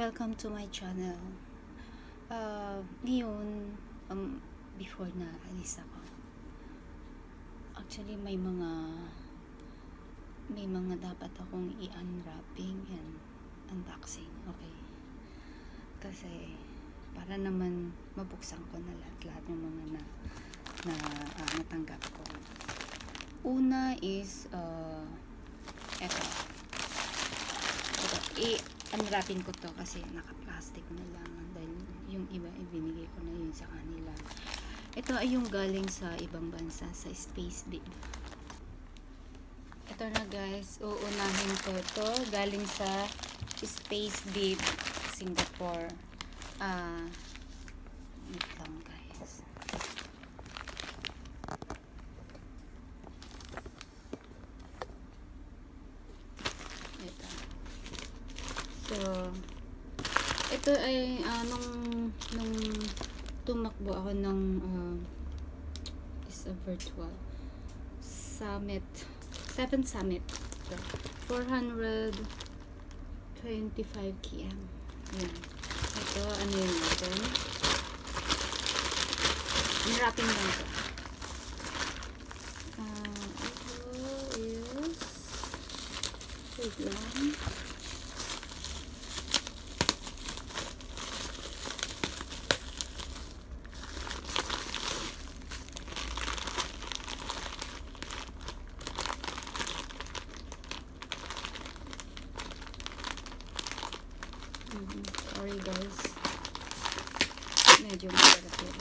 Welcome to my channel. Ngayon, before na alis ako, actually may mga dapat akong i-unwrapping and unboxing, okay? Kasi para naman mabuksan ko na lahat ng mga natanggap ko. Una is eto i-unwrapping ko to kasi naka-plastic na lang dahil yung iba ibinigay ko na yun sa kanila. Ito ay yung galing sa ibang bansa, sa Space Bib. Ito na guys, uunahin ko to galing sa Space Bib Singapore. Wait lang guys. So, ito ay nung tumakbo ako ng is a virtual summit, 7 summit. So, 425 km. Yan. Ito, ano yun natin? Unwrapping lang ito. Ito is wait lang. Sorry guys, medyo magalap yun.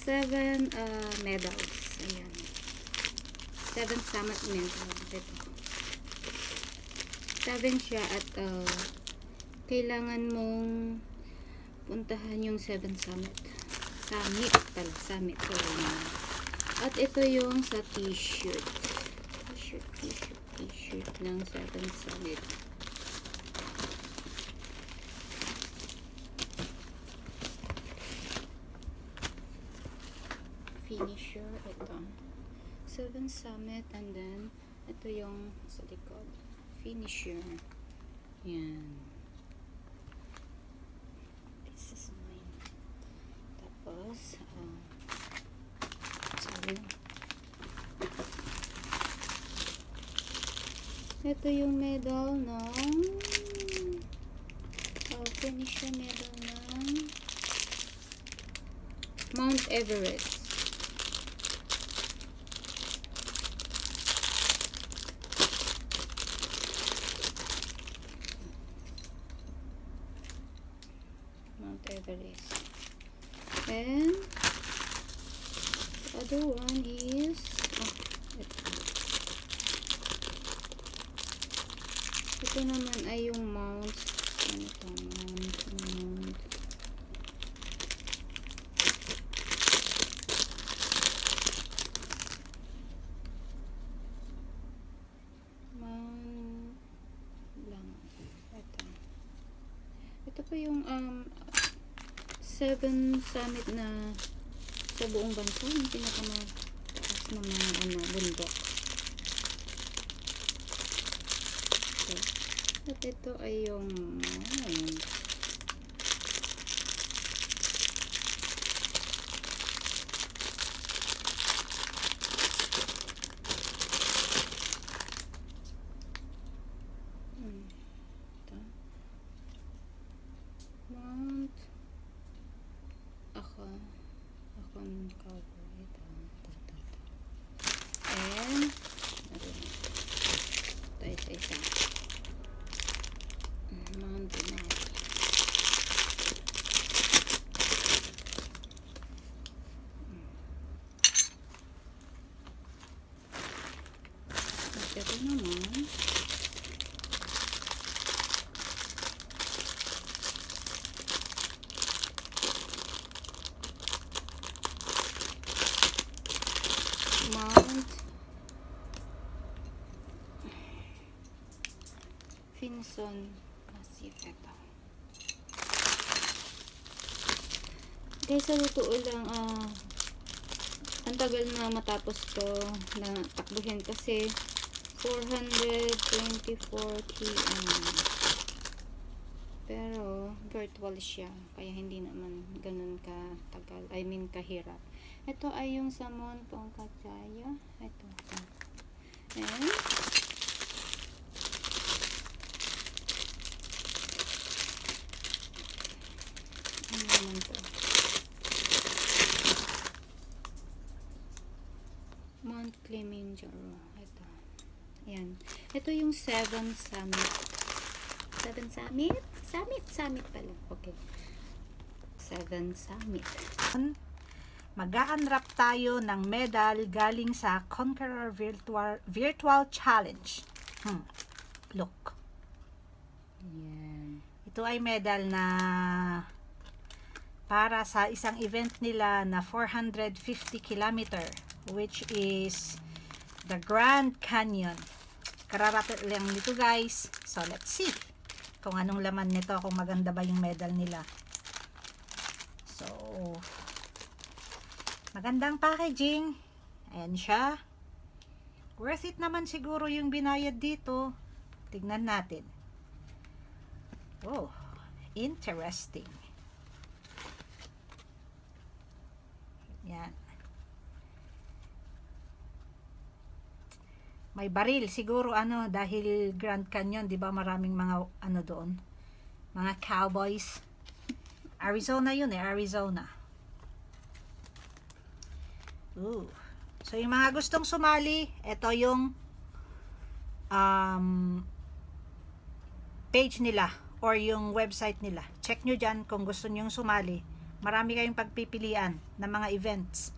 Seven medals. Ayan. 7 summit medals. Ito. 7 siya at kailangan mong puntahan yung 7 summit. Summit. Sorry. At ito yung sa t-shirt. T-shirt ng 7 summit. Finisher. Ito. 7 summit and then ito yung sa likod. Finisher. Yan. This is mine. Tapos, sorry. Ito yung medal ng finisher medal ng Mount Everest. Everest. And the other one is ito naman ay yung Mount lang. Ito po yung 7 summit na sa buong bansa, yung pinakamataas na mga bundok. So, at ito ay yung Mount akong cover ito. And ito isa Mount Denali. At ito naman Guys, sa totoo lang, ang tagal na matapos to na takbuhin kasi 424 km. Pero virtual siya, kaya hindi naman ganun ka tagal, I mean kahirap. Ito ay yung sa Montong Kachaya. Ito. And ano naman to? Mount Kilimanjaro. Ito. Ayan. Ito yung 7 Summit. 7 Summit? Summit pala. Okay. 7 Summit. Mag-a-unwrap tayo ng medal galing sa Conqueror Virtual Challenge. Look. Ayan. Ito ay medal na para sa isang event nila na 450 km, which is the Grand Canyon. Kararating lang nito, guys. So, let's see kung anong laman nito, kung maganda ba yung medal nila. So, magandang packaging. Ayan siya. Worth it naman siguro yung binayad dito. Tignan natin. Oh, interesting. Yan. May baril siguro dahil Grand Canyon, 'di ba? Maraming mga doon. Mga cowboys. Arizona 'yun Arizona. Ooh. So yung mga gustong sumali, ito yung page nila or yung website nila. Check nyo dyan kung gusto nyo sumali. Marami kayong pagpipilian ng mga events.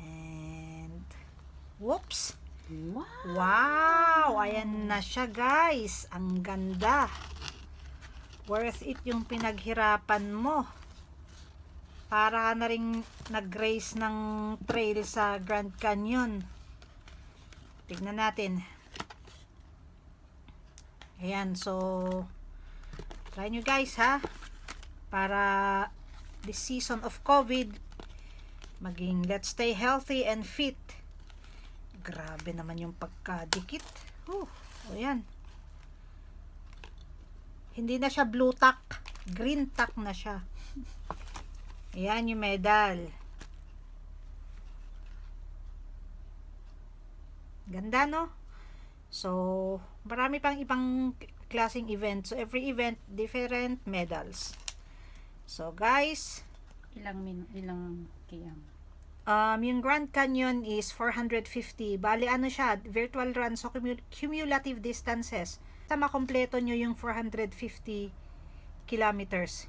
And whoops! Wow! Ayan na siya, guys. Ang ganda. Worth it yung pinaghirapan mo. Para ka na rin nag-race ng trail sa Grand Canyon. Tignan natin. Ayan, so try nyo, guys, ha, para this season of COVID maging let's stay healthy and fit. Grabe naman yung pagkadikit. Ayan, hindi na siya blue tack, green tack na siya. Ayan yung medal. Ganda, no? So, marami pang ibang klaseng event. So, every event, different medals. So, guys, Ilang kiyam? yung Grand Canyon is 450. Bali, siya, virtual run. So, cumulative distances. Sa makompleto nyo yung 450 kilometers.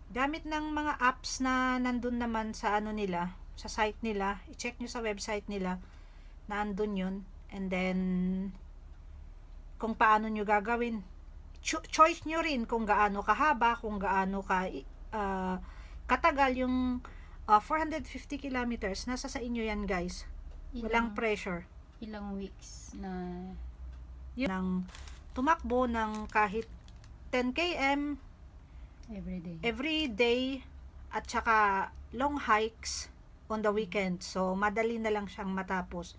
Gamit ng mga apps na nandun naman sa nila, sa site nila. I-check nyo sa website nila na andun yun. And then kung paano nyo gagawin, choice nyo rin kung gaano kahaba, kung gaano katagal yung 450 kilometers. Nasa sa inyo yan, guys. Walang pressure. Ilang weeks na Yun ang tumakbo ng kahit 10 km every day at saka long hikes on the weekend. So, madali na lang siyang matapos.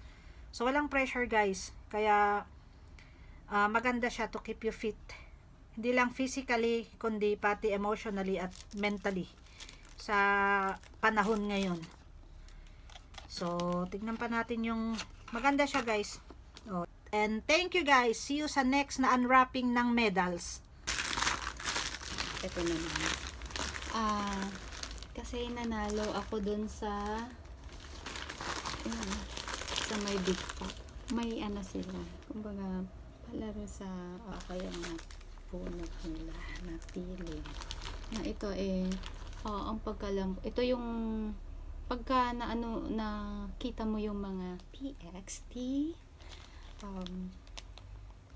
So, walang pressure, guys. Kaya, maganda siya to keep you fit. Hindi lang physically, kundi pati emotionally at mentally sa panahon ngayon. So, tignan pa natin yung maganda siya, guys. And thank you, guys. See you sa next na unwrapping ng medals. ito naman. Kasi nanalo ako dun sa may big pack. May sila. Kumbaga, palaro sa kaya nga punot nila napili. Na ito ang ito yung pagka kita mo yung mga PXT,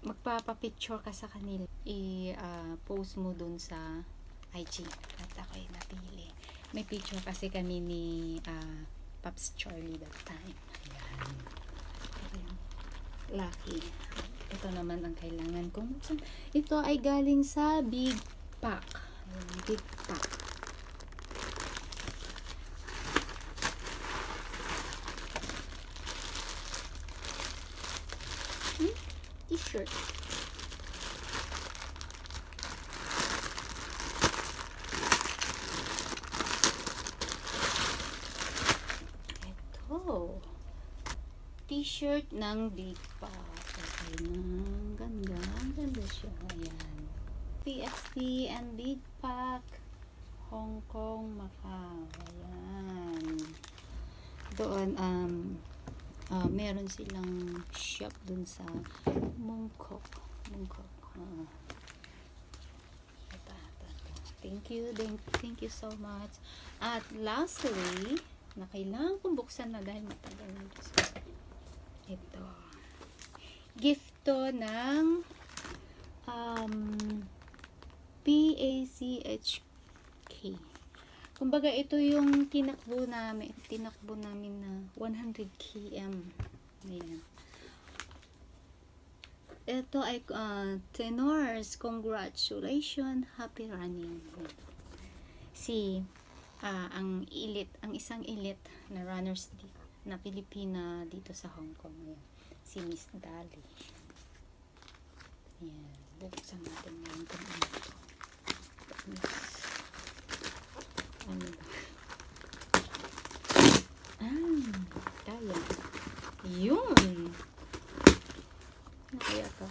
magpapapicture ka sa kanila, post mo dun sa IG at ako'y napili. May picture kasi kami ni Pops Charlie that time. Ayan. Lucky. Ito naman ang kailangan kong. Ito ay galing sa Big Pack. Big Pack. t-shirt. Ito. T-shirt ng Big Pack. Okay na. Ganda. Ganda siya. Ayan. PFP and Big Pack. Hong Kong, Macau. Ayan. Doon, meron silang shop dun sa Mongkok. Ito. Thank you so much. At lastly, na kailangan kong buksan na dahil matagal na ito. Gift to ng PACHK. Kumbaga ito yung tinakbo namin na 100 km. Ayan. Ito ay tenors, congratulations, happy running. Ang isang elite na runners na Pilipina dito sa Hong Kong. Ayan. Si Miss Dali. Ayan. Buksan natin ngayon kung ano ito. Ano ba? Kaya. Yun! Ano kaya ito?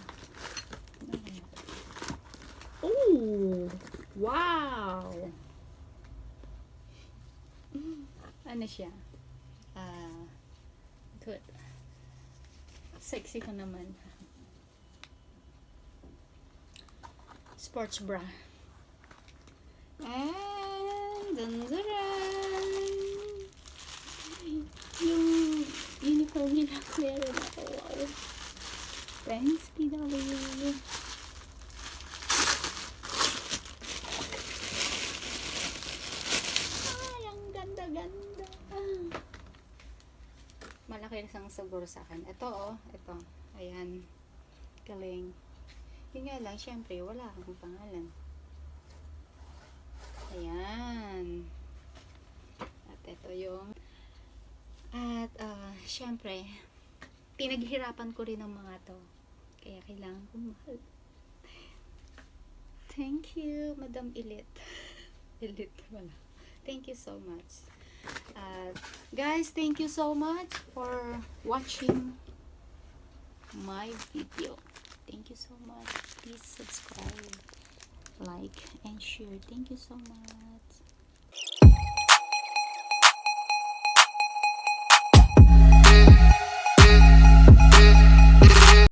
Oh! Wow! Ano siya? Good. Sexy ko naman. Sports bra. And dandaran! Yung uniform nila meron ako. Wow. Thanks, PW. Ganda. Malaki isang siguro sa akin. Ito, ito. Ayan. Galing. Yun nga lang, syempre, wala akong pangalan. Ayan. At ito yung syempre, pinaghirapan ko rin ang mga to. Kaya kailangan ko mahal. Thank you, Madam Elite. Elite wala. Thank you so much. Guys, thank you so much for watching my video. Thank you so much. Please subscribe, like, and share. Thank you so much.